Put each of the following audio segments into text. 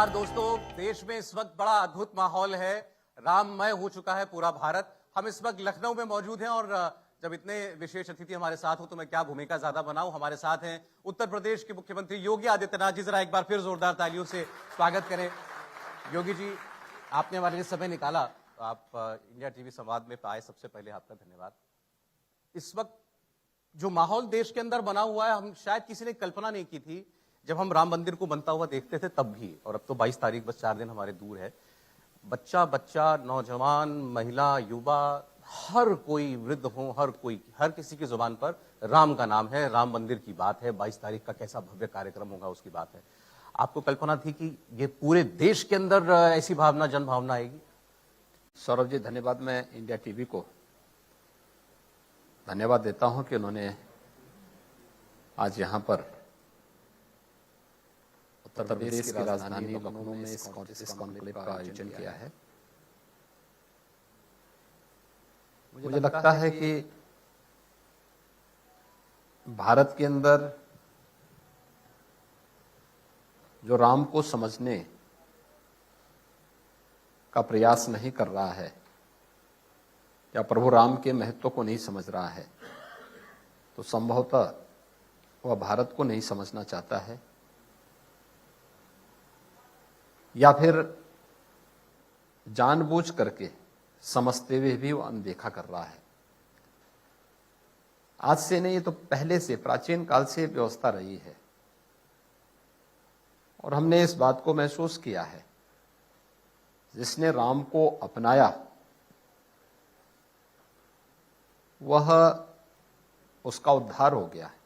नमस्कार दोस्तों, देश में इस वक्त बड़ा अद्भुत माहौल है। राममय हो चुका है पूरा भारत। हम इस वक्त लखनऊ में मौजूद हैं और जब इतने विशेष अतिथि हमारे साथ हो तो मैं क्या भूमिका ज्यादा बनाऊं। हमारे साथ हैं उत्तर प्रदेश के मुख्यमंत्री योगी आदित्यनाथ जी। जरा एक बार फिर जोरदार तालियों से स्वागत करें। योगी जी, आपने हमारे लिए समय निकाला, आप इंडिया टीवी संवाद में आए, सबसे पहले आपका धन्यवाद। इस वक्त जो माहौल देश के अंदर बना हुआ है, हम शायद किसी ने कल्पना नहीं की थी जब हम राम मंदिर को बनता हुआ देखते थे तब भी, और अब तो 22 तारीख बस 4 दिन हमारे दूर है। बच्चा बच्चा, नौजवान, महिला, युवा, हर कोई, वृद्ध हो, हर किसी की जुबान पर राम का नाम है, राम मंदिर की बात है। 22 तारीख का कैसा भव्य कार्यक्रम होगा उसकी बात है। आपको कल्पना थी कि ये पूरे देश के अंदर ऐसी भावना, जन भावना आएगी? सौरभ जी, धन्यवाद। मैं इंडिया टीवी को धन्यवाद देता हूं कि उन्होंने आज यहां पर उत्तर प्रदेश की राजधानी लखनऊ में इस कॉन्क्लेव का आयोजन किया है। मुझे लगता है कि भारत के अंदर जो राम को समझने का प्रयास नहीं कर रहा है या प्रभु राम के महत्व को नहीं समझ रहा है, तो संभवतः वह भारत को नहीं समझना चाहता है या फिर जानबूझ करके समझते हुए भी वो अनदेखा कर रहा है। आज से नहीं, ये तो पहले से, प्राचीन काल से व्यवस्था रही है और हमने इस बात को महसूस किया है। जिसने राम को अपनाया वह, उसका उद्धार हो गया है।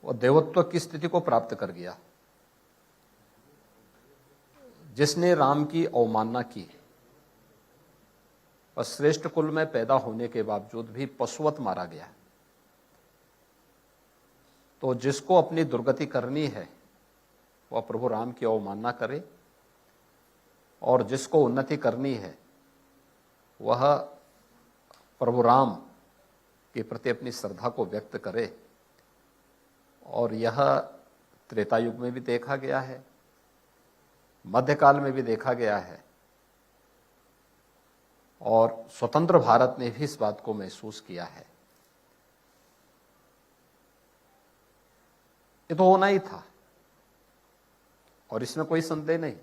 वह देवत्व की स्थिति को प्राप्त कर गया। जिसने राम की अवमानना की और श्रेष्ठ कुल में पैदा होने के बावजूद भी पशुवत मारा गया, तो जिसको अपनी दुर्गति करनी है वह प्रभु राम की अवमानना करे, और जिसको उन्नति करनी है वह प्रभु राम के प्रति अपनी श्रद्धा को व्यक्त करे। और यह त्रेता युग में भी देखा गया है, मध्यकाल में भी देखा गया है, और स्वतंत्र भारत ने भी इस बात को महसूस किया है। ये तो होना ही था और इसमें कोई संदेह नहीं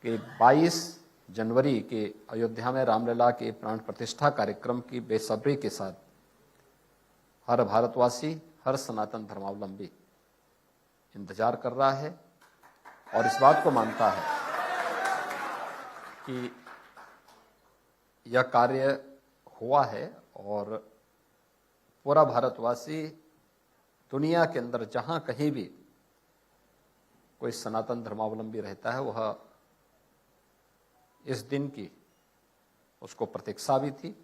कि 22 जनवरी के अयोध्या में रामलला के प्राण प्रतिष्ठा कार्यक्रम की बेसब्री के साथ हर भारतवासी, हर सनातन धर्मावलंबी इंतजार कर रहा है और इस बात को मानता है कि यह कार्य हुआ है। और पूरा भारतवासी दुनिया के अंदर जहां कहीं भी कोई सनातन धर्मावलंबी रहता है, वह इस दिन की उसको प्रतीक्षा भी थी।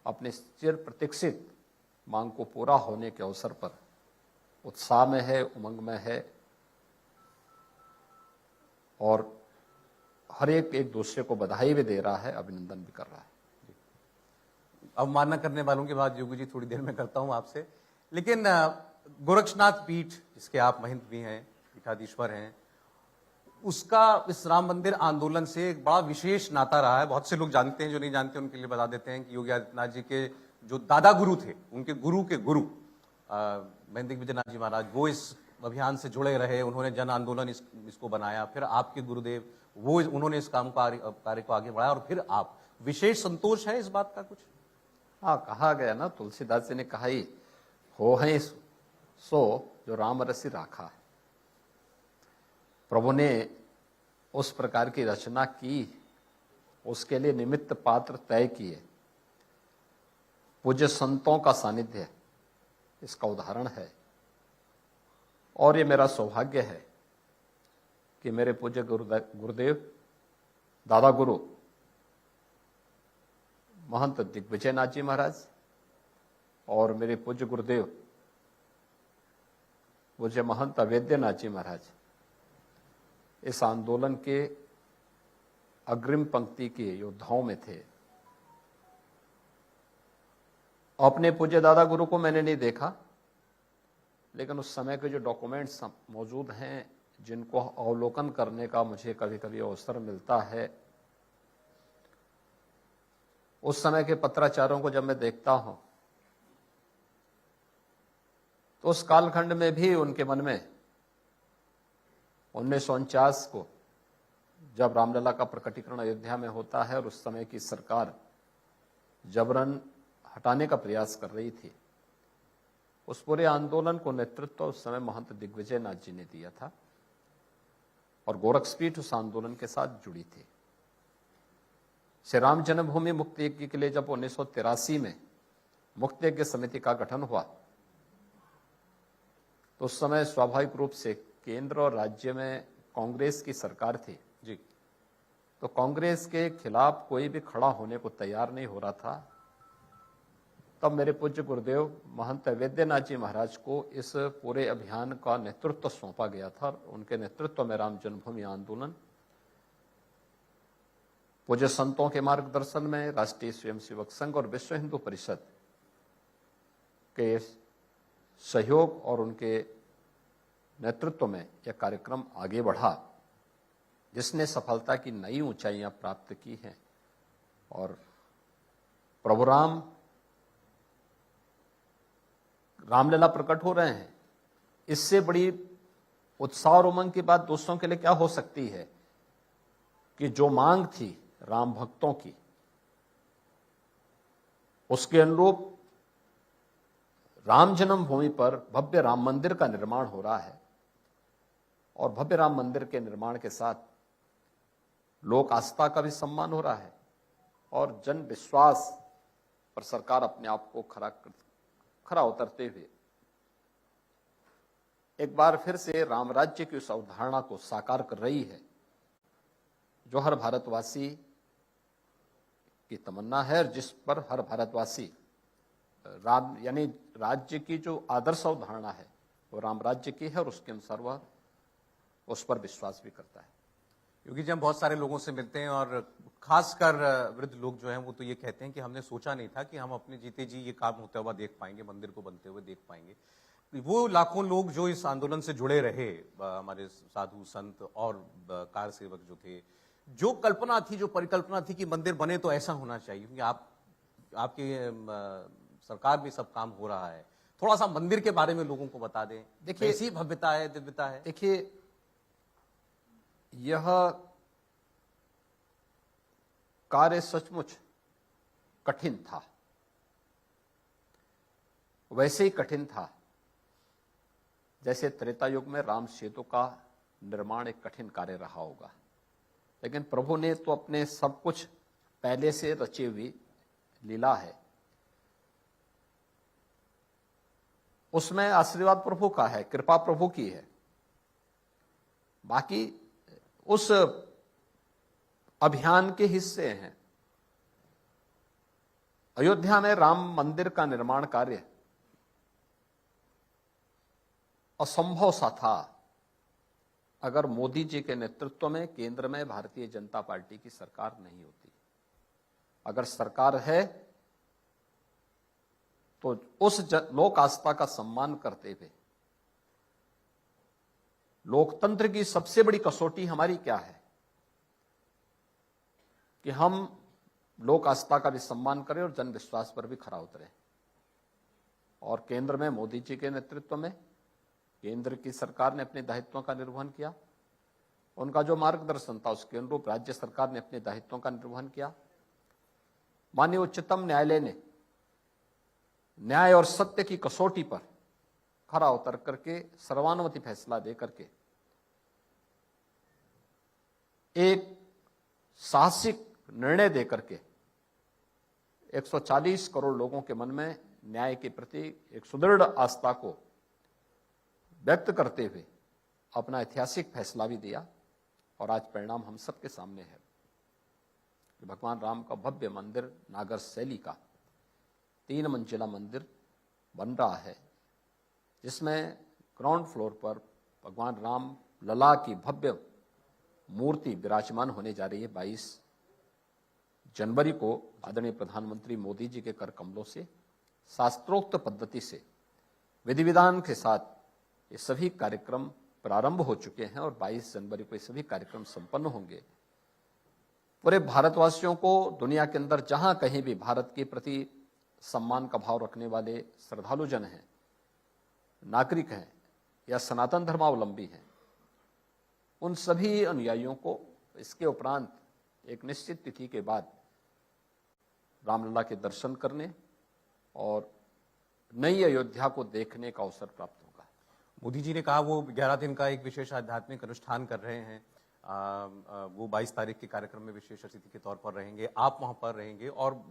अपने चिर प्रतीक्षित मांग को पूरा होने के अवसर पर उत्साह में है, उमंग में है, और हर एक दूसरे को बधाई भी दे रहा है, अभिनंदन भी कर रहा है। अवमानना करने वालों की बात योगी जी थोड़ी देर में करता हूं आपसे, लेकिन गोरक्षनाथ पीठ, जिसके आप महंत भी हैं, पीठाधीश्वर हैं, उसका इस राम मंदिर आंदोलन से एक बड़ा विशेष नाता रहा है। बहुत से लोग जानते हैं, जो नहीं जानते उनके लिए बता देते हैं कि योगी आदित्यनाथ जी के जो दादा गुरु थे, उनके गुरु के गुरु महेंद्र दिग्विजयनाथ जी महाराज, वो इस अभियान से जुड़े रहे। उन्होंने जन आंदोलन इसको बनाया। फिर आपके गुरुदेव, वो उन्होंने इस कार्य को आगे बढ़ाया, और फिर आप। विशेष संतोष है इस बात का कुछ? हाँ, कहा गया ना, तुलसीदास जी ने कहा ही, हो है सो जो राम रसी राखा है। प्रभु ने उस प्रकार की रचना की, उसके लिए निमित्त पात्र तय किए। पूज्य संतों का सानिध्य इसका उदाहरण है, और ये मेरा सौभाग्य है कि मेरे पूज्य गुरुदेव, दादा गुरु महंत दिग्विजयनाथ जी महाराज और मेरे पूज्य गुरुदेव पूज्य महंत अवेद्यनाथ जी महाराज इस आंदोलन के अग्रिम पंक्ति के योद्धाओं में थे। अपने पूज्य दादा गुरु को मैंने नहीं देखा, लेकिन उस समय के जो डॉक्यूमेंट्स मौजूद हैं, जिनको अवलोकन करने का मुझे कभी कभी अवसर मिलता है, उस समय के पत्राचारों को जब मैं देखता हूं तो उस कालखंड में भी उनके मन में 1949 को जब रामलला का प्रकटीकरण अयोध्या में होता है और उस समय की सरकार जबरन हटाने का प्रयास कर रही थी, उस पूरे आंदोलन को नेतृत्व उस समय महंत दिग्विजय नाथ जी ने दिया था और गोरक्षपीठ उस आंदोलन के साथ जुड़ी थी। श्री राम जन्मभूमि मुक्ति यज्ञ के लिए जब 1983 में मुक्ति यज्ञ समिति का गठन हुआ तो उस समय स्वाभाविक रूप से केंद्र और राज्य में कांग्रेस की सरकार थी जी। तो कांग्रेस के खिलाफ कोई भी खड़ा होने को तैयार नहीं हो रहा था। तब मेरे पूज्य गुरुदेव महंत वैद्यनाथ जी महाराज को इस पूरे अभियान का नेतृत्व सौंपा गया था। उनके नेतृत्व में राम जन्मभूमि आंदोलन पूज्य संतों के मार्गदर्शन में राष्ट्रीय स्वयंसेवक संघ और विश्व हिंदू परिषद के सहयोग और उनके नेतृत्व में यह कार्यक्रम आगे बढ़ा, जिसने सफलता की नई ऊंचाइयां प्राप्त की हैं। और प्रभु रामलला प्रकट हो रहे हैं, इससे बड़ी उत्साह और उमंग की बात दोस्तों के लिए क्या हो सकती है कि जो मांग थी राम भक्तों की, उसके अनुरूप राम जन्मभूमि पर भव्य राम मंदिर का निर्माण हो रहा है और भव्य राम मंदिर के निर्माण के साथ लोक आस्था का भी सम्मान हो रहा है और जन विश्वास पर सरकार अपने आप को खरा उतरते हुए एक बार फिर से राम राज्य की उस अवधारणा को साकार कर रही है जो हर भारतवासी की तमन्ना है और जिस पर हर भारतवासी राम यानी राज्य की जो आदर्श अवधारणा है वो राम राज्य की है और उसके अनुसार वह उस पर विश्वास भी करता है। क्योंकि जब हम बहुत सारे लोगों से मिलते हैं और खासकर वृद्ध लोग जो हैं वो तो ये कहते हैं कि हमने सोचा नहीं था कि हम अपने जीते जी ये काम होता हुआ देख पाएंगे, मंदिर को बनते हुए देख पाएंगे। वो लाखों लोग जो इस आंदोलन से जुड़े रहे, हमारे साधु संत और कार सेवक जो थे, जो कल्पना थी, जो परिकल्पना थी कि मंदिर बने तो ऐसा होना चाहिए, क्योंकि आपके सरकार भी सब काम हो रहा है, थोड़ा सा मंदिर के बारे में लोगों को बता दें। देखिए ऐसी भव्यता है, दिव्यता है। देखिए यह कार्य सचमुच कठिन था, वैसे ही कठिन था जैसे त्रेता युग में राम सेतु का निर्माण एक कठिन कार्य रहा होगा। लेकिन प्रभु ने तो अपने सब कुछ पहले से रची हुई लीला है, उसमें आशीर्वाद प्रभु का है, कृपा प्रभु की है। बाकी उस अभियान के हिस्से हैं। अयोध्या में राम मंदिर का निर्माण कार्य असंभव सा था अगर मोदी जी के नेतृत्व में केंद्र में भारतीय जनता पार्टी की सरकार नहीं होती। अगर सरकार है तो उस लोक आस्था का सम्मान करते हुए, लोकतंत्र की सबसे बड़ी कसौटी हमारी क्या है कि हम लोक आस्था का भी सम्मान करें और जन विश्वास पर भी खरा उतरें। और केंद्र में मोदी जी के नेतृत्व में केंद्र की सरकार ने अपने दायित्वों का निर्वहन किया, उनका जो मार्गदर्शन था उसके अनुरूप राज्य सरकार ने अपने दायित्वों का निर्वहन किया। माननीय उच्चतम न्यायालय ने न्याय और सत्य की कसौटी पर खरा उतर करके सर्वानुमति फैसला दे करके एक साहसिक निर्णय दे करके 140 करोड़ लोगों के मन में न्याय के प्रति एक सुदृढ़ आस्था को व्यक्त करते हुए अपना ऐतिहासिक फैसला भी दिया। और आज परिणाम हम सबके सामने है कि भगवान राम का भव्य मंदिर, नागर शैली का 3 मंजिला मंदिर बन रहा है, जिसमें ग्राउंड फ्लोर पर भगवान राम लला की भव्य मूर्ति विराजमान होने जा रही है। 22 जनवरी को आदरणीय प्रधानमंत्री मोदी जी के कर कमलों से शास्त्रोक्त पद्धति से विधि विधान के साथ ये सभी कार्यक्रम प्रारंभ हो चुके हैं और 22 जनवरी को ये सभी कार्यक्रम संपन्न होंगे। पूरे भारतवासियों को दुनिया के अंदर जहां कहीं भी भारत के प्रति सम्मान का भाव रखने वाले श्रद्धालु जन हैं, नागरिक हैं या सनातन धर्मावलंबी हैं, उन सभी अनुयायियों को इसके उपरांत एक निश्चित तिथि के बाद रामलला के दर्शन करने और नई अयोध्या को देखने का अवसर प्राप्त होगा। मोदी जी ने कहा वो 11 दिन का एक विशेष आध्यात्मिक अनुष्ठान कर रहे हैं। वो 22 तारीख के कार्यक्रम में विशेष अतिथि के तौर पर रहेंगे, आप वहां पर रहेंगे और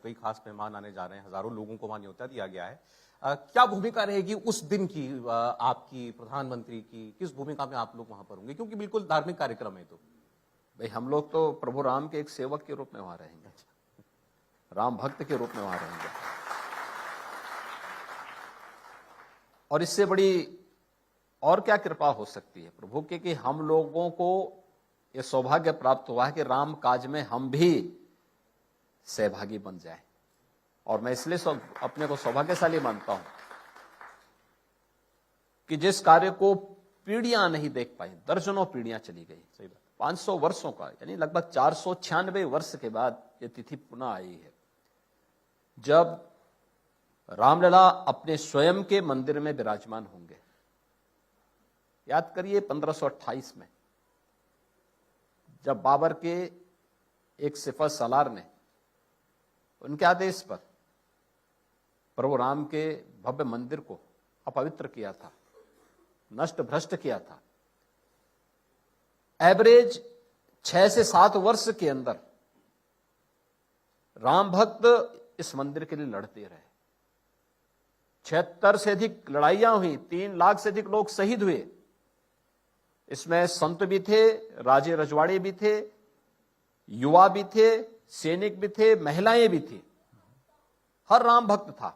कई खास मेहमान आने जा रहे हैं, हजारों लोगों को वहां न्योता दिया गया है। क्या भूमिका रहेगी उस दिन की, आपकी, प्रधानमंत्री की, किस भूमिका में आप लोग वहां पर होंगे, क्योंकि बिल्कुल धार्मिक कार्यक्रम है? तो भाई हम लोग तो प्रभु राम के एक सेवक के रूप में वहां रहेंगे, राम भक्त के रूप में वहां रहेंगे। और इससे बड़ी और क्या कृपा हो सकती है प्रभु के कि हम लोगों को यह सौभाग्य प्राप्त हुआ है कि राम काज में हम भी सहभागी बन जाए। और मैं इसलिए अपने को सौभाग्यशाली मानता हूं कि जिस कार्य को पीढ़ियां नहीं देख पाई, दर्जनों पीढ़ियां चली गई, सही बात, 500 वर्षों का यानी लगभग 496 वर्ष के बाद यह तिथि पुनः आई है, जब रामलला अपने स्वयं के मंदिर में विराजमान होंगे। याद करिए 1528 में जब बाबर के एक सिपह सालार ने उनके आदेश पर प्रभु राम के भव्य मंदिर को अपवित्र किया था, नष्ट भ्रष्ट किया था। एवरेज 6 से 7 वर्ष के अंदर राम भक्त इस मंदिर के लिए लड़ते रहे। 76 से अधिक लड़ाइयां हुई, 3 लाख से अधिक लोग शहीद हुए। इसमें संत भी थे, राजे रजवाड़े भी थे, युवा भी थे, सैनिक भी थे, महिलाएं भी थी। हर राम भक्त था,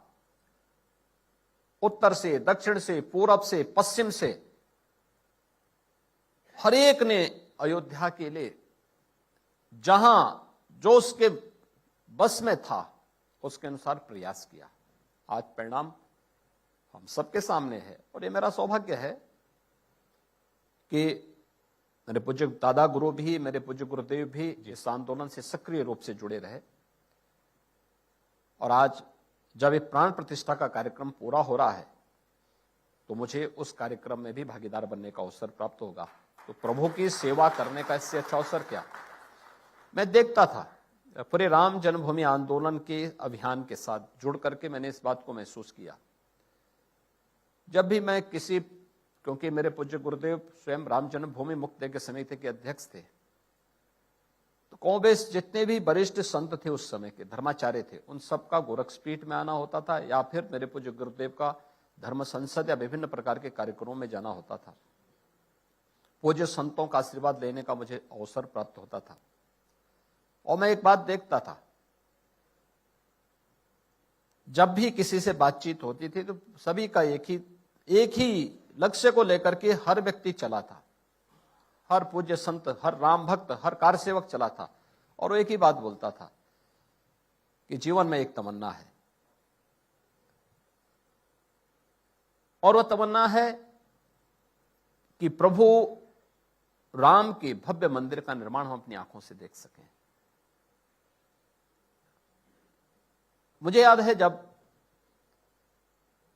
उत्तर से, दक्षिण से, पूरब से, पश्चिम से, हर एक ने अयोध्या के लिए जहां जो उसके बस में था उसके अनुसार प्रयास किया। आज परिणाम हम सबके सामने है और ये मेरा सौभाग्य है कि मेरे पूज्य दादा गुरु भी, मेरे पूज्य गुरुदेव भी इस आंदोलन से सक्रिय रूप से जुड़े रहे। और आज जब ये प्राण प्रतिष्ठा का कार्यक्रम पूरा हो रहा है तो मुझे उस कार्यक्रम में भी भागीदार बनने का अवसर प्राप्त होगा। तो प्रभु की सेवा करने का इससे अच्छा अवसर क्या। मैं देखता था पूरे राम जन्मभूमि आंदोलन के अभियान के साथ जुड़ करके मैंने इस बात को महसूस किया। जब भी मैं किसी, क्योंकि मेरे पूज्य गुरुदेव स्वयं राम जन्मभूमि मुक्त यज्ञ समिति के अध्यक्ष थे, तो कौबेश जितने भी वरिष्ठ संत थे उस समय के, धर्माचार्य थे, उन सबका गोरक्षपीठ में आना होता था या फिर मेरे पूज्य गुरुदेव का धर्म संसद या विभिन्न प्रकार के कार्यक्रमों में जाना होता था। पूज्य संतों का आशीर्वाद लेने का मुझे अवसर प्राप्त होता था। और मैं एक बात देखता था, जब भी किसी से बातचीत होती थी तो सभी का एक ही लक्ष्य को लेकर के हर व्यक्ति चला था, हर पूज्य संत, हर राम भक्त, हर कार्यसेवक चला था और वो एक ही बात बोलता था कि जीवन में एक तमन्ना है और वह तमन्ना है कि प्रभु राम के भव्य मंदिर का निर्माण हम अपनी आंखों से देख सकें। मुझे याद है जब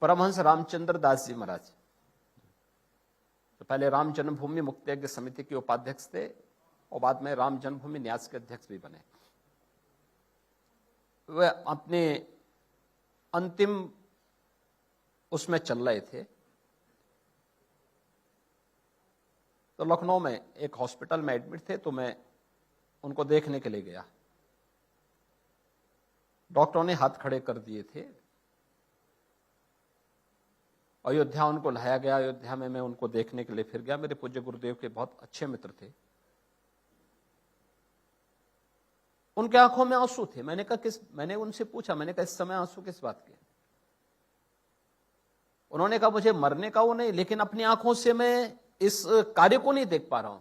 परमहंस रामचंद्र दास जी महाराज, तो पहले राम जन्मभूमि मुक्त यज्ञ समिति के उपाध्यक्ष थे और बाद में राम जन्मभूमि न्यास के अध्यक्ष भी बने। वे अपने अंतिम उसमें चल रहे थे तो लखनऊ में एक हॉस्पिटल में एडमिट थे, तो मैं उनको देखने के लिए गया। डॉक्टरों ने हाथ खड़े कर दिए थे। अयोध्या उनको लाया गया। अयोध्या में मैं उनको देखने के लिए फिर गया। मेरे पूज्य गुरुदेव के बहुत अच्छे मित्र थे। उनके आंखों में आंसू थे। मैंने उनसे पूछा, मैंने कहा इस समय आंसू किस बात के? उन्होंने कहा मुझे मरने का वो नहीं, लेकिन अपनी आंखों से मैं इस कार्य को नहीं देख पा रहा हूं,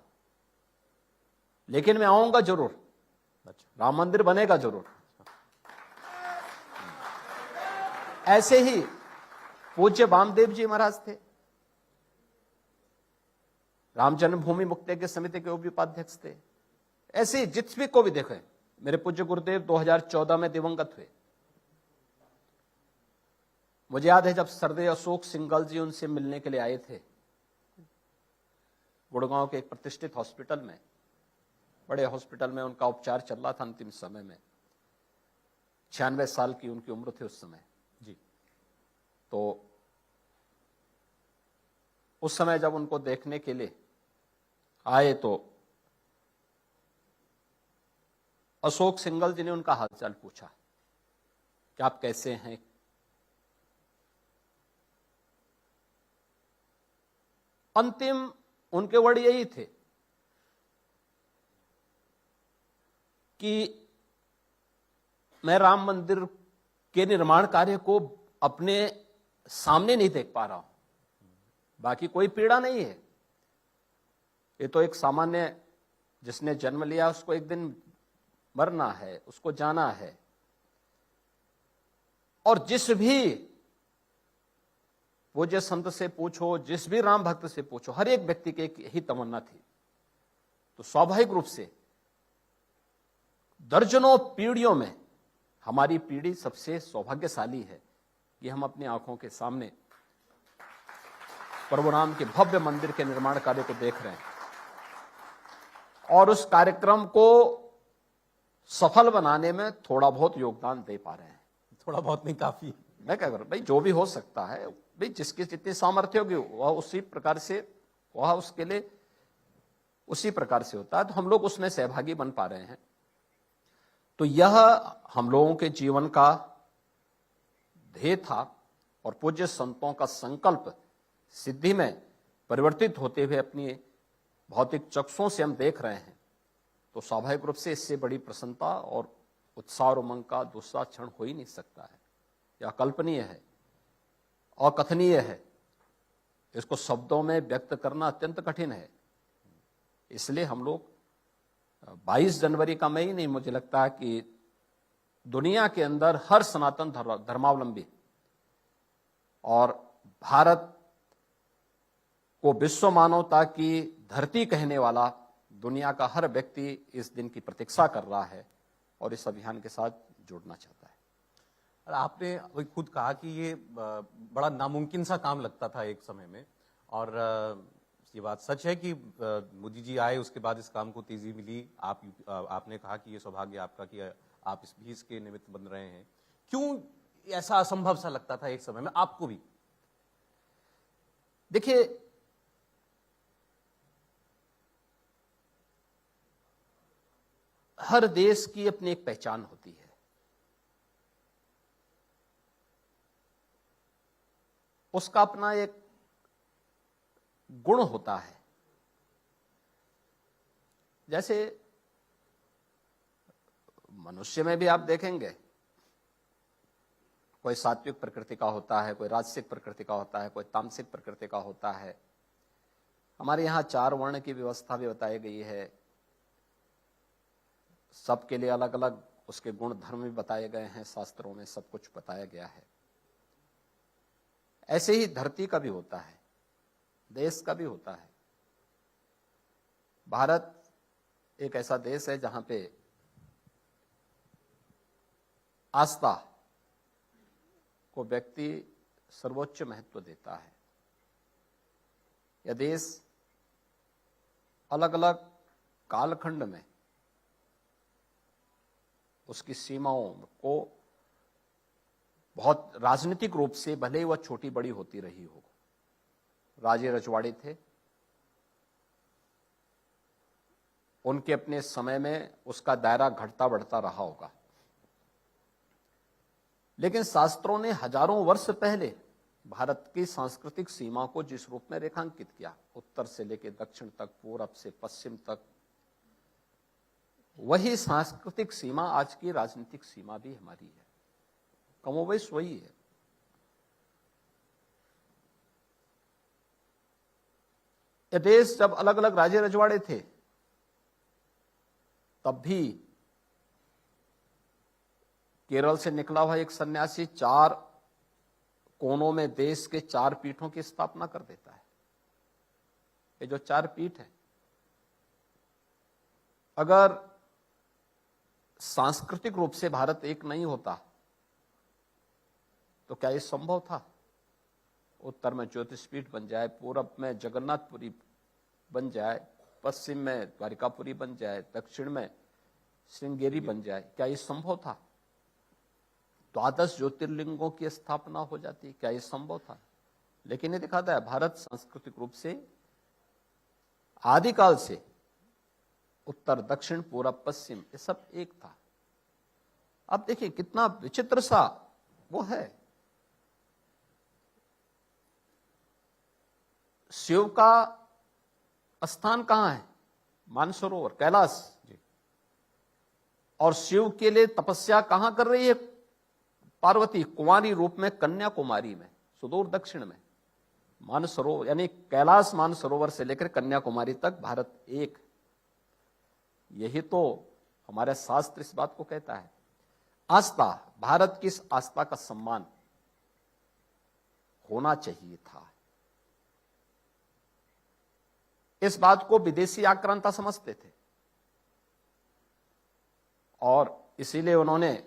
लेकिन मैं आऊंगा जरूर, राम मंदिर बनेगा जरूर। ऐसे ही पूज्य वामदेव जी महाराज थे। राम जन्मभूमि मुक्ति समिति के भी उपाध्यक्ष थे। ऐसे जिस भी को भी देखें, मेरे पूज्य गुरुदेव 2014 में दिवंगत हुए। मुझे याद है जब सरदेव अशोक सिंघल जी उनसे मिलने के लिए आए थे गुड़गांव के एक प्रतिष्ठित हॉस्पिटल में, बड़े हॉस्पिटल में उनका उपचार चल रहा था अंतिम समय में। 96 साल की उनकी उम्र थी उस समय जी। तो उस समय जब उनको देखने के लिए आए तो अशोक सिंघल जी ने उनका हालचाल पूछा कि आप कैसे हैं। अंतिम उनके वर्ड यही थे कि मैं राम मंदिर के निर्माण कार्य को अपने सामने नहीं देख पा रहा हूं, बाकी कोई पीड़ा नहीं है। ये तो एक सामान्य, जिसने जन्म लिया उसको एक दिन मरना है, उसको जाना है। और जिस भी पूज्य संत से पूछो, जिस भी राम भक्त से पूछो, हर एक व्यक्ति की एक ही तमन्ना थी। तो स्वाभाविक रूप से दर्जनों पीढ़ियों में हमारी पीढ़ी सबसे सौभाग्यशाली है कि हम अपनी आंखों के सामने प्रभु राम के भव्य मंदिर के निर्माण कार्य को देख रहे हैं और उस कार्यक्रम को सफल बनाने में थोड़ा बहुत योगदान दे पा रहे हैं। थोड़ा बहुत नहीं, काफी। मैं क्या करूं भाई, जो भी हो सकता है भाई, जिसकी जितनी सामर्थ्य होगी वह उसी प्रकार से, वह उसके लिए उसी प्रकार से होता है। तो हम लोग उसमें सहभागी बन पा रहे हैं। तो यह हम लोगों के जीवन का ध्येय था और पूज्य संतों का संकल्प सिद्धि में परिवर्तित होते हुए अपनी भौतिक चक्षुओं से हम देख रहे हैं। तो स्वाभाविक रूप से इससे बड़ी प्रसन्नता और उत्साह और उमंग का दूसरा क्षण हो ही नहीं सकता है। यह अकल्पनीय है, अकथनीय है। इसको शब्दों में व्यक्त करना अत्यंत कठिन है। इसलिए हम लोग 22 जनवरी का मैं ही नहीं, मुझे लगता है कि दुनिया के अंदर हर सनातन धर्मावलंबी और भारत को विश्व मानवता की धरती कहने वाला दुनिया का हर व्यक्ति इस दिन की प्रतीक्षा कर रहा है और इस अभियान के साथ जुड़ना चाहता है। और आपने वही खुद कहा कि ये बड़ा नामुमकिन सा काम लगता था एक समय में, और ये बात सच है कि मोदी जी आए उसके बाद इस काम को तेजी मिली। आपने कहा कि ये सौभाग्य आपका कि आप इस भी इसके निमित्त बन रहे हैं। क्यों ऐसा असंभव सा लगता था एक समय में आपको भी? देखिए, हर देश की अपनी एक पहचान होती है। उसका अपना एक गुण होता है। जैसे मनुष्य में भी आप देखेंगे, कोई सात्विक प्रकृति का होता है, कोई राजसिक प्रकृति का होता है, कोई तामसिक प्रकृति का होता है। हमारे यहां 4 वर्ण की व्यवस्था भी बताई गई है। सबके लिए अलग अलग उसके गुण धर्म भी बताए गए हैं, शास्त्रों में सब कुछ बताया गया है। ऐसे ही धरती का भी होता है, देश का भी होता है। भारत एक ऐसा देश है जहां पे आस्था को व्यक्ति सर्वोच्च महत्व देता है। यह देश अलग अलग कालखंड में उसकी सीमाओं को बहुत राजनीतिक रूप से, भले ही वह छोटी बड़ी होती रही हो, राजे रजवाड़े थे, उनके अपने समय में उसका दायरा घटता बढ़ता रहा होगा। लेकिन शास्त्रों ने हजारों वर्ष पहले भारत की सांस्कृतिक सीमा को जिस रूप में रेखांकित किया, उत्तर से लेकर दक्षिण तक, पूरब से पश्चिम तक, वही सांस्कृतिक सीमा आज की राजनीतिक सीमा भी हमारी है। कमोबेश वही है। ये देश जब अलग अलग राजे रजवाड़े थे, तब भी केरल से निकला हुआ एक सन्यासी 4 कोनों में देश के 4 पीठों की स्थापना कर देता है। ये जो 4 पीठ है, अगर सांस्कृतिक रूप से भारत एक नहीं होता तो क्या ये संभव था? उत्तर में ज्योतिषपीठ बन जाए, पूरब में जगन्नाथपुरी बन जाए, पश्चिम में द्वारिकापुरी बन जाए, दक्षिण में श्रृंगेरी बन जाए, क्या ये संभव था? 12 ज्योतिर्लिंगों की स्थापना हो जाती, क्या ये संभव था? लेकिन ये दिखाता है भारत सांस्कृतिक रूप से आदिकाल से उत्तर दक्षिण पूरब पश्चिम ये सब एक था। अब देखिए कितना विचित्र सा वो है। शिव का स्थान कहां है? मानसरोवर, कैलाश जी। और शिव के लिए तपस्या कहां कर रही है पार्वती? कुंवारी रूप में कन्याकुमारी में, सुदूर दक्षिण में। मानसरोवर यानी कैलाश मानसरोवर से लेकर कन्याकुमारी तक भारत एक। यही तो हमारे शास्त्र इस बात को कहता है। आस्था, भारत की इस आस्था का सम्मान होना चाहिए था। इस बात को विदेशी आक्रांता समझते थे और इसीलिए उन्हें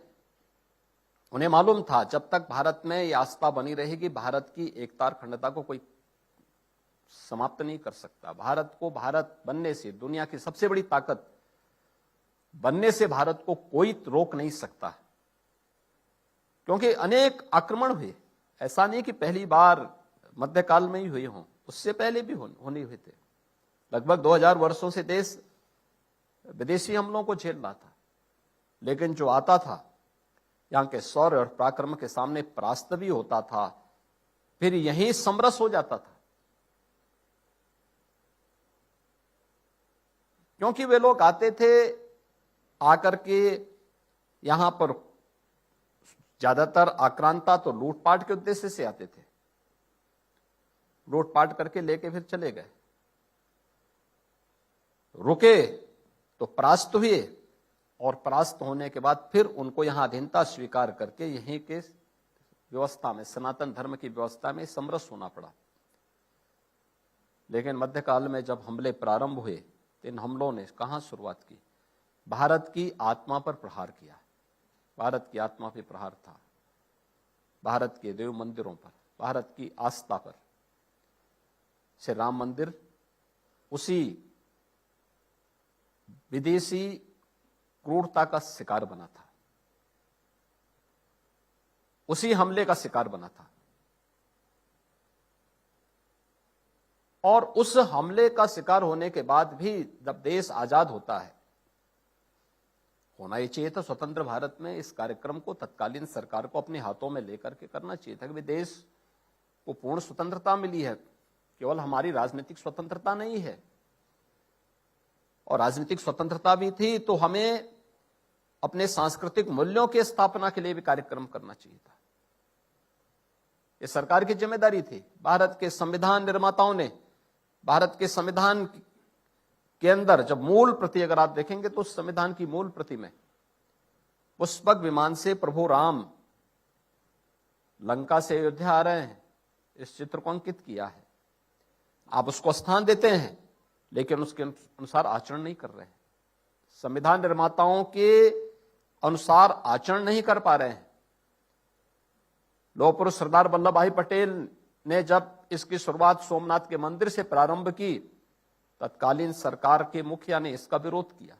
मालूम था जब तक भारत में यह आस्था बनी रहेगी, भारत की एकता और अखंडता को कोई समाप्त नहीं कर सकता। भारत को भारत बनने से, दुनिया की सबसे बड़ी ताकत बनने से भारत को कोई रोक नहीं सकता, क्योंकि अनेक आक्रमण हुए। ऐसा नहीं कि पहली बार मध्यकाल में ही हुए हों, उससे पहले भी होने हुए थे। लगभग 2000 वर्षों से देश विदेशी हमलों को झेल रहा था, लेकिन जो आता था यहां के शौर्य और पराक्रम के सामने परास्त भी होता था, फिर यहीं समरस हो जाता था। क्योंकि वे लोग आते थे, आकर के यहां पर ज्यादातर आक्रांता तो लूटपाट के उद्देश्य से आते थे, लूटपाट करके लेके फिर चले गए, रुके तो परास्त हुए, और परास्त होने के बाद फिर उनको यहां अधीनता स्वीकार करके यहीं के व्यवस्था में, सनातन धर्म की व्यवस्था में समरस होना पड़ा। लेकिन मध्यकाल में जब हमले प्रारंभ हुए तो इन हमलों ने कहां शुरुआत की? भारत की आत्मा पर प्रहार किया। भारत की आत्मा पे प्रहार था, भारत के देव मंदिरों पर, भारत की आस्था पर। से राम मंदिर उसी विदेशी क्रूरता का शिकार बना था, उसी हमले का शिकार बना था। और उस हमले का शिकार होने के बाद भी जब देश आजाद होता है, होना ही चाहिए था स्वतंत्र भारत में, इस कार्यक्रम को तत्कालीन सरकार को अपने हाथों में लेकर के करना चाहिए था कि देश को पूर्ण स्वतंत्रता मिली है, केवल हमारी राजनीतिक स्वतंत्रता नहीं है। और राजनीतिक स्वतंत्रता भी थी तो हमें अपने सांस्कृतिक मूल्यों की स्थापना के लिए भी कार्यक्रम करना चाहिए था। यह सरकार की जिम्मेदारी थी। भारत के संविधान निर्माताओं ने, भारत के संविधान के अंदर जब मूल प्रति अगर आप देखेंगे तो उस संविधान की मूल प्रति में पुष्पक विमान से प्रभु राम लंका से अयोध्या आ रहे हैं, इस चित्र को अंकित किया है। आप उसको स्थान देते हैं, लेकिन उसके अनुसार आचरण नहीं कर रहे हैं। संविधान निर्माताओं के अनुसार आचरण नहीं कर पा रहे हैं। लौह पुरुष सरदार वल्लभ भाई पटेल ने जब इसकी शुरुआत सोमनाथ के मंदिर से प्रारंभ की, तत्कालीन सरकार के मुखिया ने इसका विरोध किया।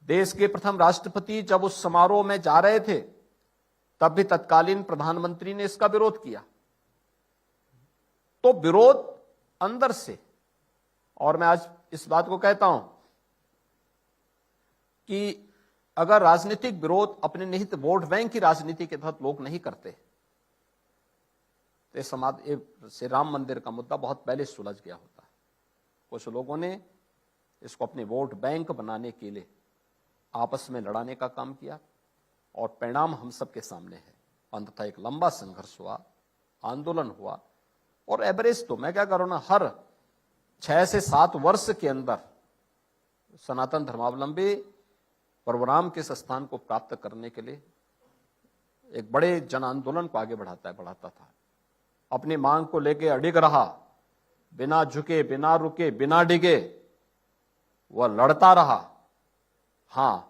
देश के प्रथम राष्ट्रपति जब उस समारोह में जा रहे थे, तब भी तत्कालीन प्रधानमंत्री ने इसका विरोध किया। तो विरोध अंदर से, और मैं आज इस बात को कहता हूं कि अगर राजनीतिक विरोध अपने निहित वोट बैंक की राजनीति के तहत लोग नहीं करते तो समाज से राम मंदिर का मुद्दा बहुत पहले सुलझ गया होता। कुछ लोगों ने इसको अपने वोट बैंक बनाने के लिए आपस में लड़ाने का काम किया, और परिणाम हम सबके सामने है। अंततः एक लंबा संघर्ष हुआ, आंदोलन हुआ, और एवरेज तो मैं क्या करूं ना, हर 6 से 7 वर्ष के अंदर सनातन धर्मावलंबी प्रभु राम के इस स्थान को प्राप्त करने के लिए एक बड़े जन आंदोलन को आगे बढ़ाता था। अपनी मांग को लेकर अडिग रहा, बिना झुके, बिना रुके, बिना डिगे वह लड़ता रहा। हां,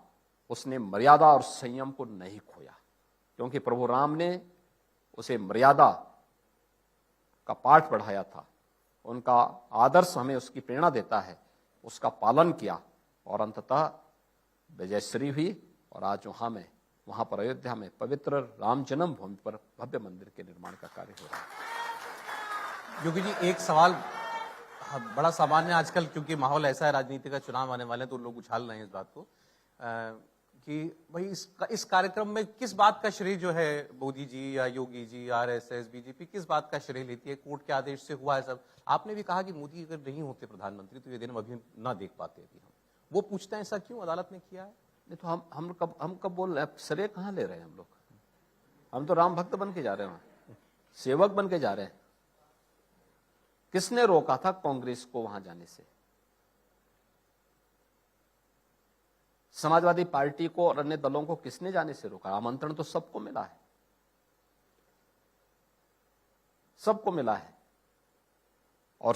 उसने मर्यादा और संयम को नहीं खोया, क्योंकि प्रभु राम ने उसे मर्यादा का पाठ पढ़ाया था। उनका आदर्श हमें उसकी प्रेरणा देता है, उसका पालन किया और अंततः विजयश्री हुई। और आज वहां पर अयोध्या में पवित्र राम जन्मभूमि पर भव्य मंदिर के निर्माण का कार्य हो रहा है। योगी जी, एक सवाल बड़ा सामान्य आजकल, क्योंकि माहौल ऐसा है, राजनीति का चुनाव आने वाले हैं, तो लोग उछाल रहे हैं इस बात को कि भाई इस कार्यक्रम में किस बात का श्रेय जो है मोदी जी या योगी जी, आरएसएस, बीजेपी किस बात का श्रेय लेती है? कोर्ट के आदेश से हुआ है सब। आपने भी कहा कि मोदी अगर नहीं होते प्रधानमंत्री तो ये दिन अभी ना देख पाते। अभी हम वो पूछते हैं ऐसा क्यों अदालत ने किया है? नहीं तो हम कब बोल रहे हैं? श्रेय कहां ले रहे हैं हम लोग? हम तो राम भक्त बन के जा रहे हैं, सेवक बन के जा रहे हैं। किसने रोका था कांग्रेस को वहां जाने से? समाजवादी पार्टी को और अन्य दलों को किसने जाने से रोका? आमंत्रण तो सबको मिला है, सबको मिला है। और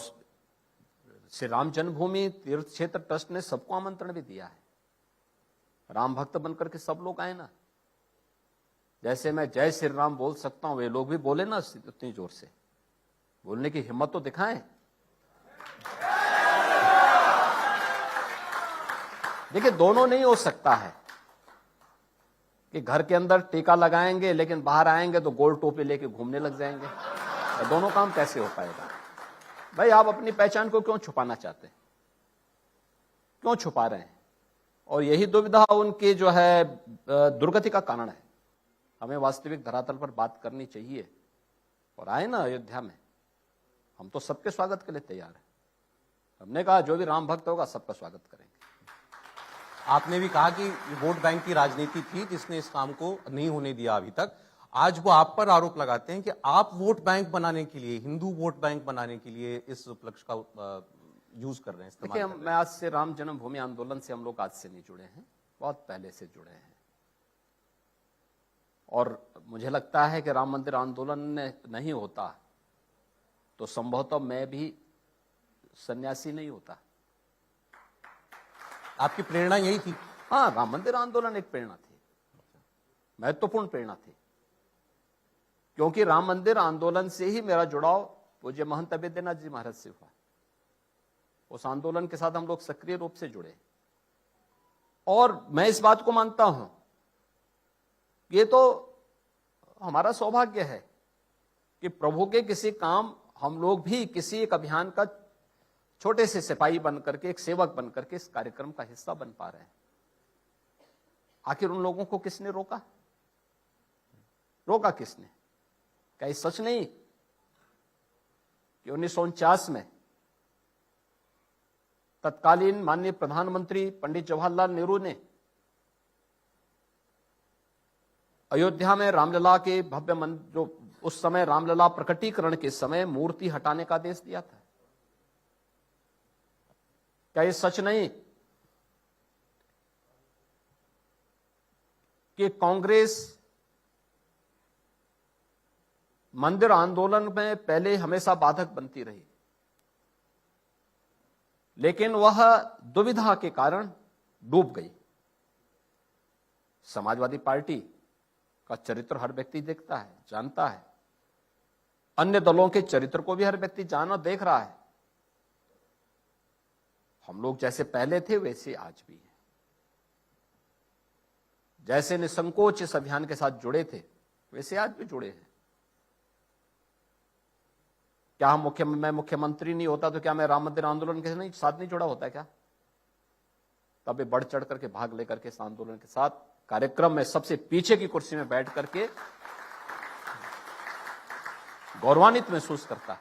श्री राम जन्मभूमि तीर्थ क्षेत्र ट्रस्ट ने सबको आमंत्रण भी दिया है। राम भक्त बनकर के सब लोग आए ना। जैसे मैं जय श्री राम बोल सकता हूं, वे लोग भी बोले ना उतनी जोर से। बोलने की हिम्मत तो दिखाएं। देखिए, दोनों नहीं हो सकता है कि घर के अंदर टीका लगाएंगे लेकिन बाहर आएंगे तो गोल टोपी लेके घूमने लग जाएंगे। तो दोनों काम कैसे हो पाएगा? भाई, आप अपनी पहचान को क्यों छुपाना चाहते हैं? क्यों छुपा रहे हैं? और यही दुविधा उनकी जो है दुर्गति का कारण है। हमें वास्तविक धरातल पर बात करनी चाहिए। और आए ना अयोध्या में, हम तो सबके स्वागत के लिए तैयार हैं। हमने कहा जो भी राम भक्त होगा सबका स्वागत करेंगे। आपने भी कहा कि वोट बैंक की राजनीति थी जिसने इस काम को नहीं होने दिया अभी तक। आज वो आप पर आरोप लगाते हैं कि आप वोट बैंक बनाने के लिए, हिंदू वोट बैंक बनाने के लिए इस उपलक्ष्य का यूज कर रहे हैं, इस्तेमाल कर रहे हैं। मैं आज से राम जन्मभूमि आंदोलन से हम लोग आज से नहीं जुड़े हैं, बहुत पहले से जुड़े हैं। और मुझे लगता है कि राम मंदिर आंदोलन नहीं होता तो संभवतः मैं भी सन्यासी नहीं होता। आपकी प्रेरणा यही थी? हाँ, राम मंदिर आंदोलन एक प्रेरणा थी, महत्वपूर्ण प्रेरणा थी, क्योंकि राम मंदिर आंदोलन से ही मेरा जुड़ाव पूज्य महंत अबेद्यनाथ जी महाराज से हुआ। उस आंदोलन के साथ हम लोग सक्रिय रूप से जुड़े। और मैं इस बात को मानता हूं, ये तो हमारा सौभाग्य है कि प्रभु के किसी काम हम लोग भी किसी एक अभियान का छोटे से सिपाही बनकर के, एक सेवक बनकर के इस कार्यक्रम का हिस्सा बन पा रहे हैं। आखिर उन लोगों को किसने रोका? रोका किसने? क्या ये सच नहीं कि 1949 में तत्कालीन माननीय प्रधानमंत्री पंडित जवाहरलाल नेहरू ने अयोध्या में रामलला के भव्य मंदिर, जो उस समय रामलला प्रकटीकरण के समय मूर्ति हटाने का आदेश दिया था? क्या ये सच नहीं कि कांग्रेस मंदिर आंदोलन में पहले हमेशा बाधक बनती रही, लेकिन वह दुविधा के कारण डूब गई? समाजवादी पार्टी का चरित्र हर व्यक्ति देखता है, जानता है। अन्य दलों के चरित्र को भी हर व्यक्ति जान और देख रहा है। हम लोग जैसे पहले थे वैसे आज भी हैं। जैसे निसंकोच इस अभियान के साथ जुड़े थे वैसे आज भी जुड़े हैं। क्या मैं मुख्यमंत्री नहीं होता तो क्या मैं राम मंदिर आंदोलन के साथ नहीं जुड़ा होता क्या? तब बढ़ चढ़ करके भाग लेकर के इस आंदोलन के साथ कार्यक्रम में सबसे पीछे की कुर्सी में बैठ करके गौरवान्वित महसूस करता है।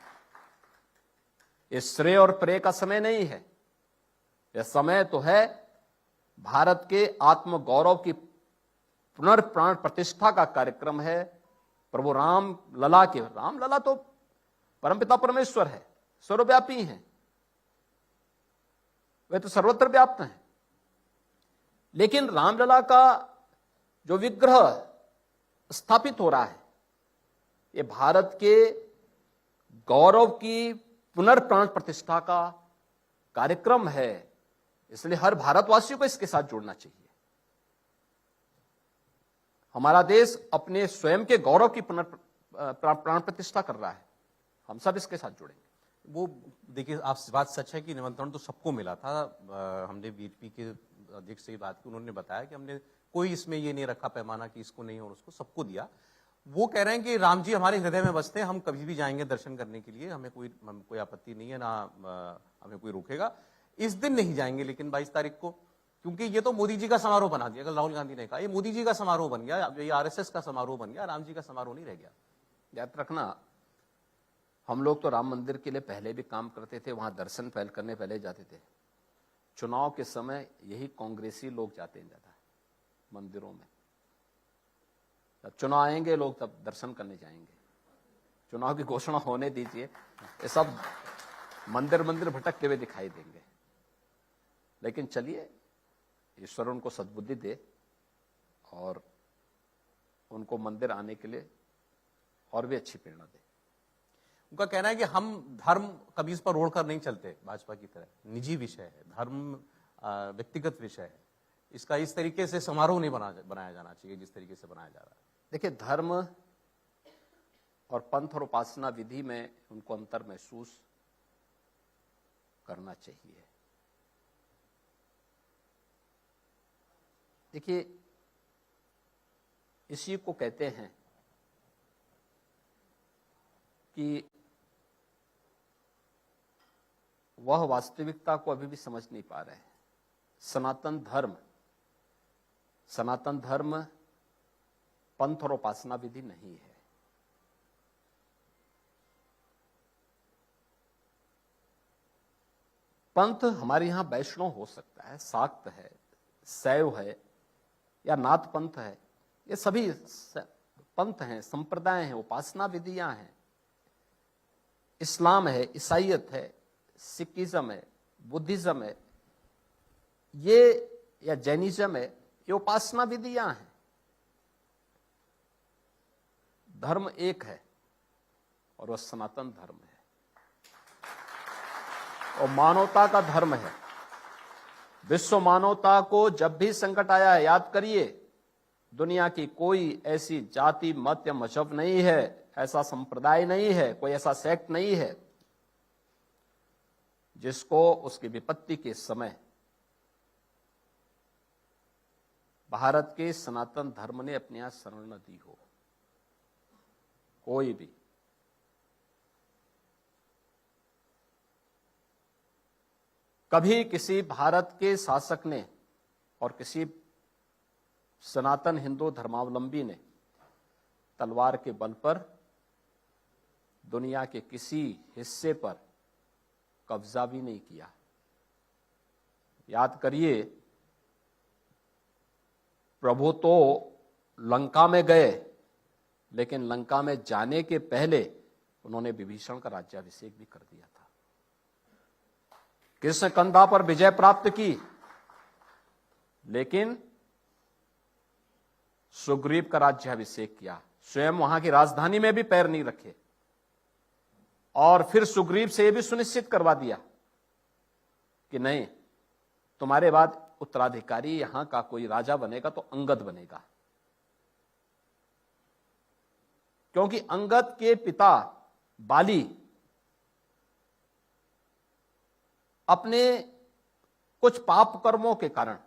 ये श्रेय और प्रेय का समय नहीं है, यह समय तो है भारत के आत्मगौरव की पुनर्प्राण प्रतिष्ठा का कार्यक्रम है। प्रभु राम लला के, राम लला तो परमपिता परमेश्वर है, सर्वव्यापी हैं, वे तो सर्वत्र व्याप्त हैं। लेकिन रामलला का जो विग्रह स्थापित हो रहा है, ये भारत के गौरव की पुनर्प्राण प्रतिष्ठा का कार्यक्रम है, इसलिए हर भारतवासी को इसके साथ जुड़ना चाहिए। हमारा देश अपने स्वयं के गौरव की प्राण प्रतिष्ठा कर रहा है, हम सब इसके साथ जुड़ेंगे। वो देखिए, आप बात सच है कि निमंत्रण तो सबको मिला था। हमने बीजेपी के अध्यक्ष से बात की, उन्होंने बताया कि हमने कोई इसमें ये नहीं रखा पैमाना कि इसको नहीं और उसको, सबको दिया। वो कह रहे हैं कि राम जी हमारे हृदय में बसते हैं, हम कभी भी जाएंगे दर्शन करने के लिए, हमें कोई आपत्ति नहीं है, ना हमें कोई रोकेगा। इस दिन नहीं जाएंगे लेकिन 22 तारीख को, क्योंकि ये तो मोदी जी का समारोह बना दिया। राहुल गांधी ने कहा ये मोदी जी का समारोह बन गया, ये आरएसएस का समारोह बन गया, राम जी का समारोह नहीं रह गया। याद रखना, हम लोग तो राम मंदिर के लिए पहले भी काम करते थे, वहां दर्शन करने पहले जाते थे। चुनाव के समय यही कांग्रेसी लोग जाते हैं ज्यादा मंदिरों में। जब चुनाव आएंगे लोग तब दर्शन करने जाएंगे। चुनाव की घोषणा होने दीजिए, ये सब मंदिर भटकते हुए दिखाई देंगे। लेकिन चलिए, ईश्वर उनको सद्बुद्धि दे और उनको मंदिर आने के लिए और भी अच्छी प्रेरणा दे। उनका कहना है कि हम धर्म कभी इस पर ओढ़कर नहीं चलते, भाजपा की तरह। निजी विषय है धर्म, व्यक्तिगत विषय है, इसका इस तरीके से समारोह नहीं बनाया जाना चाहिए जिस तरीके से बनाया जा रहा है। देखिए, धर्म और पंथ और उपासना विधि में उनको अंतर महसूस करना चाहिए। देखिए, इसी को कहते हैं कि वह वास्तविकता को अभी भी समझ नहीं पा रहे हैं। सनातन धर्म पंथ और उपासना विधि नहीं है। पंथ हमारे यहां वैष्णव हो सकता है, शाक्त है, शैव है या नाथ पंथ है, ये सभी पंथ हैं, संप्रदाय हैं, उपासना विधियां हैं। इस्लाम है, ईसाईयत है, सिखिज्म है, बुद्धिज्म है, ये या जैनिज्म है, ये उपासना विधियां हैं। धर्म एक है और वह सनातन धर्म है और मानवता का धर्म है। विश्व मानवता को जब भी संकट आया है, याद करिए, दुनिया की कोई ऐसी जाति, मत या मजहब नहीं है, ऐसा संप्रदाय नहीं है, कोई ऐसा सेक्ट नहीं है जिसको उसकी विपत्ति के समय भारत के सनातन धर्म ने अपने यहां शरण न दी हो। कोई भी। कभी किसी भारत के शासक ने और किसी सनातन हिंदू धर्मावलंबी ने तलवार के बल पर दुनिया के किसी हिस्से पर कब्जा भी नहीं किया। याद करिए, प्रभु तो लंका में गए, लेकिन लंका में जाने के पहले उन्होंने विभीषण का राज्याभिषेक भी कर दिया था। कृष्ण कंधा पर विजय प्राप्त की, लेकिन सुग्रीव का राज्याभिषेक किया। स्वयं वहां की राजधानी में भी पैर नहीं रखे और फिर सुग्रीव से यह भी सुनिश्चित करवा दिया कि नहीं, तुम्हारे बाद उत्तराधिकारी यहां का कोई राजा बनेगा तो अंगद बनेगा, क्योंकि अंगद के पिता बाली अपने कुछ पाप कर्मों के कारण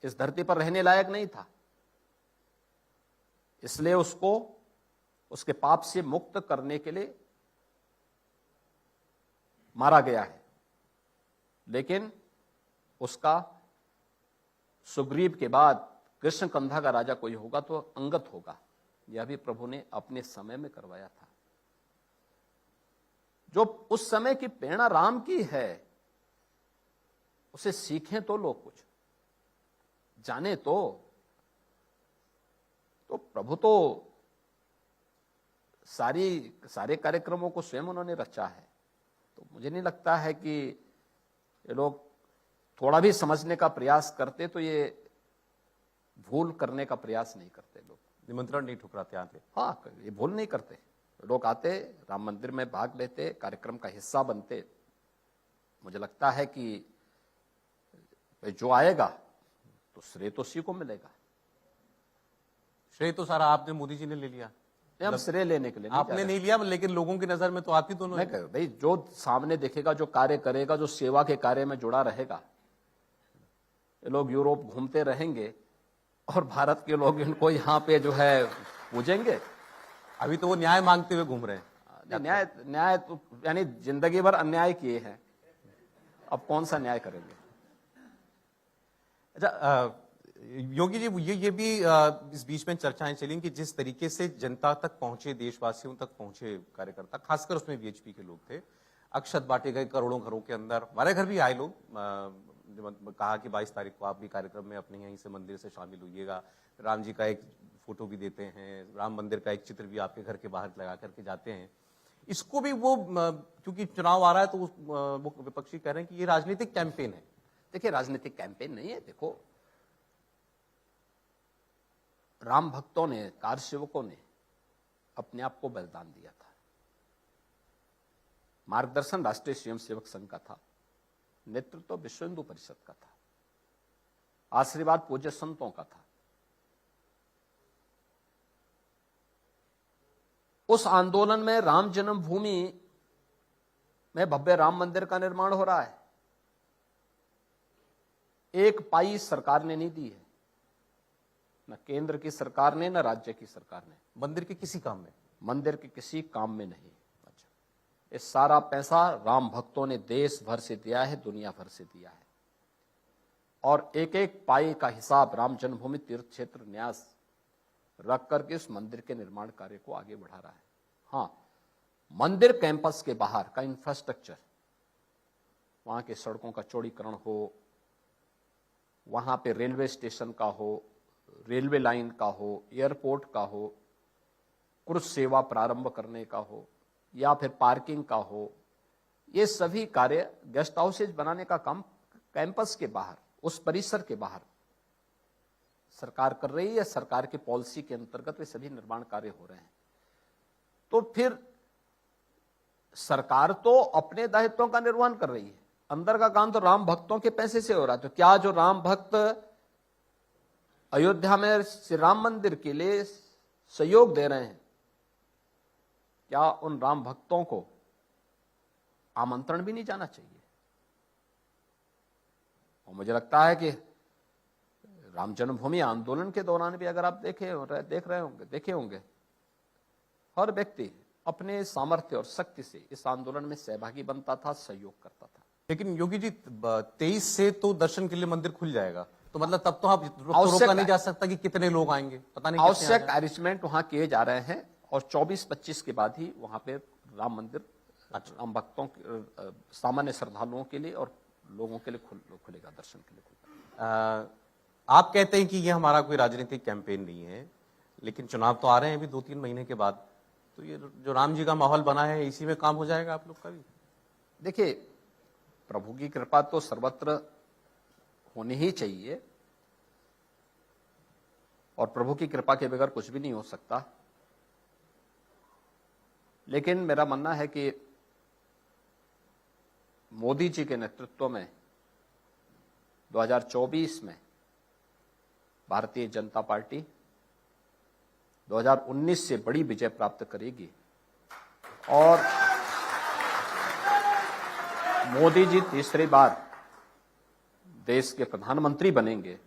इस धरती पर रहने लायक नहीं था, इसलिए उसको उसके पाप से मुक्त करने के लिए मारा गया है। लेकिन उसका सुग्रीव के बाद कृष्ण कंधा का राजा कोई होगा तो अंगद होगा। यह भी प्रभु ने अपने समय में करवाया था। जो उस समय की प्रेरणा राम की है, उसे सीखें तो लोग, कुछ जाने तो प्रभु तो सारे कार्यक्रमों को स्वयं उन्होंने रचा है। तो मुझे नहीं लगता है कि ये लोग थोड़ा भी समझने का प्रयास करते तो ये भूल करने का प्रयास नहीं करते। लोग निमंत्रण नहीं ठुकराते आते। हाँ, ये भूल नहीं करते। लोग आते, राम मंदिर में भाग लेते, कार्यक्रम का हिस्सा बनते। मुझे लगता है कि जो आएगा तो श्रेय तो उसी को मिलेगा। श्रेय तो सारा आपने, मोदी जी ने ले लिया। हम श्रेय लेने के लिए नहीं आपने नहीं लिया, लेकिन लोगों की नजर में तो आप ही दोनों नहीं कर भाई, जो सामने देखेगा, जो कार्य करेगा, जो सेवा के कार्य में जुड़ा रहेगा। ये लोग यूरोप घूमते रहेंगे और भारत के लोग इनको यहाँ पे जो है पूजेंगे। अभी तो वो न्याय मांगते हुए घूम रहे हैं। न्याय तो यानी जिंदगी भर अन्याय किए हैं, अब कौन सा न्याय करेंगे। अच्छा, योगी जी, ये भी इस बीच में चर्चाएं चली कि जिस तरीके से जनता तक पहुंचे, देशवासियों तक पहुंचे कार्यकर्ता, खासकर उसमें वीएचपी के लोग थे, अक्षत बांटे गए करोड़ों घरों के अंदर। हमारे घर भी आए लोग, कहा कि 22 तारीख को आप भी कार्यक्रम में अपने यहीं से मंदिर से शामिल होइएगा। राम जी का एक फोटो भी देते हैं, राम मंदिर का एक चित्र भी आपके घर के बाहर लगा करके जाते हैं। इसको भी वो, क्योंकि चुनाव आ रहा है तो वो विपक्षी कह रहे हैं कि ये राजनीतिक कैंपेन है। देखिए, राजनीतिक कैंपेन नहीं है। देखो, राम भक्तों ने, कार सेवकों ने अपने आप को बलिदान दिया था। मार्गदर्शन राष्ट्रीय स्वयंसेवक संघ का था, नेतृत्व विश्व हिंदू परिषद का था, आशीर्वाद पूज्य संतों का था। उस आंदोलन में राम जन्मभूमि में भव्य राम मंदिर का निर्माण हो रहा है। एक पाई सरकार ने नहीं दी है, न केंद्र की सरकार ने, न राज्य की सरकार ने। मंदिर के किसी काम में, मंदिर के किसी काम में नहीं। अच्छा, ये सारा पैसा राम भक्तों ने देश भर से दिया है, दुनिया भर से दिया है, और एक एक पाई का हिसाब राम जन्मभूमि तीर्थ क्षेत्र न्यास रख करके उस मंदिर के निर्माण कार्य को आगे बढ़ा रहा है। हाँ, मंदिर कैंपस के बाहर का इंफ्रास्ट्रक्चर, वहां के सड़कों का चौड़ीकरण हो, वहां पे रेलवे स्टेशन का हो, रेलवे लाइन का हो, एयरपोर्ट का हो, क्रूज सेवा प्रारंभ करने का हो, या फिर पार्किंग का हो, ये सभी कार्य, गेस्ट हाउसेज बनाने का काम कैंपस के बाहर, उस परिसर के बाहर सरकार कर रही है। सरकार की पॉलिसी के अंतर्गत वे सभी निर्माण कार्य हो रहे हैं। तो फिर सरकार तो अपने दायित्वों का निर्वहन कर रही है, अंदर का काम तो राम भक्तों के पैसे से हो रहा है। तो क्या जो राम भक्त अयोध्या में श्री राम मंदिर के लिए सहयोग दे रहे हैं, क्या उन राम भक्तों को आमंत्रण भी नहीं जाना चाहिए? और मुझे लगता है कि राम जन्मभूमि आंदोलन के दौरान भी अगर आप देखे होंगे, हर व्यक्ति अपने सामर्थ्य और शक्ति से इस आंदोलन में सहभागी बनता था, सहयोग करता था। लेकिन योगी जी, 23 से तो दर्शन के लिए मंदिर खुल जाएगा, तो मतलब तब तो आप रोका नहीं जा सकता कि कितने लोग आएंगे, पता नहीं। आवश्यक अरेंजमेंट वहां किए जा रहे हैं, और 24-25 के बाद ही वहां पे राम मंदिर राम भक्तों, सामान्य श्रद्धालुओं के लिए और लोगों के लिए खुलेगा, दर्शन के लिए खुलेगा। आप कहते हैं कि ये हमारा कोई राजनीतिक कैंपेन नहीं है, लेकिन चुनाव तो आ रहे हैं अभी 2-3 महीने के बाद, तो ये जो राम जी का माहौल बना है, इसी में काम हो जाएगा आप लोग का भी? देखिए, प्रभु की कृपा तो सर्वत्र होनी ही चाहिए, और प्रभु की कृपा के बगैर कुछ भी नहीं हो सकता। लेकिन मेरा मानना है कि मोदी जी के नेतृत्व में 2024 में भारतीय जनता पार्टी 2019 से बड़ी विजय प्राप्त करेगी, और मोदी जी तीसरी बार देश के प्रधानमंत्री बनेंगे।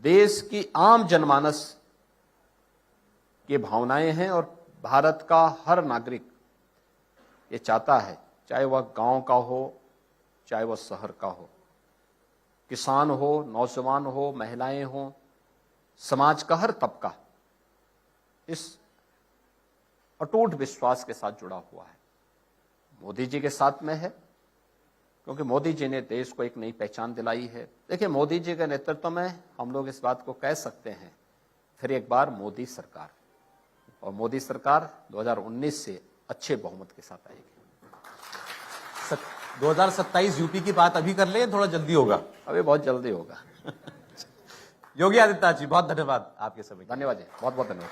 देश की आम जनमानस की भावनाएं हैं, और भारत का हर नागरिक ये चाहता है, चाहे वह गांव का हो, चाहे वह शहर का हो, किसान हो, नौजवान हो, महिलाएं हो, समाज का हर तबका इस अटूट विश्वास के साथ जुड़ा हुआ है, मोदी जी के साथ में है, क्योंकि मोदी जी ने देश को एक नई पहचान दिलाई है। देखिए, मोदी जी के नेतृत्व में हम लोग इस बात को कह सकते हैं, फिर एक बार मोदी सरकार, और मोदी सरकार 2019 से अच्छे बहुमत के साथ आएगी। 2027 यूपी की बात अभी कर ले, थोड़ा जल्दी होगा? अभी बहुत जल्दी होगा। योगी आदित्यनाथ जी, बहुत धन्यवाद आपके समय। धन्यवाद जी, बहुत बहुत धन्यवाद।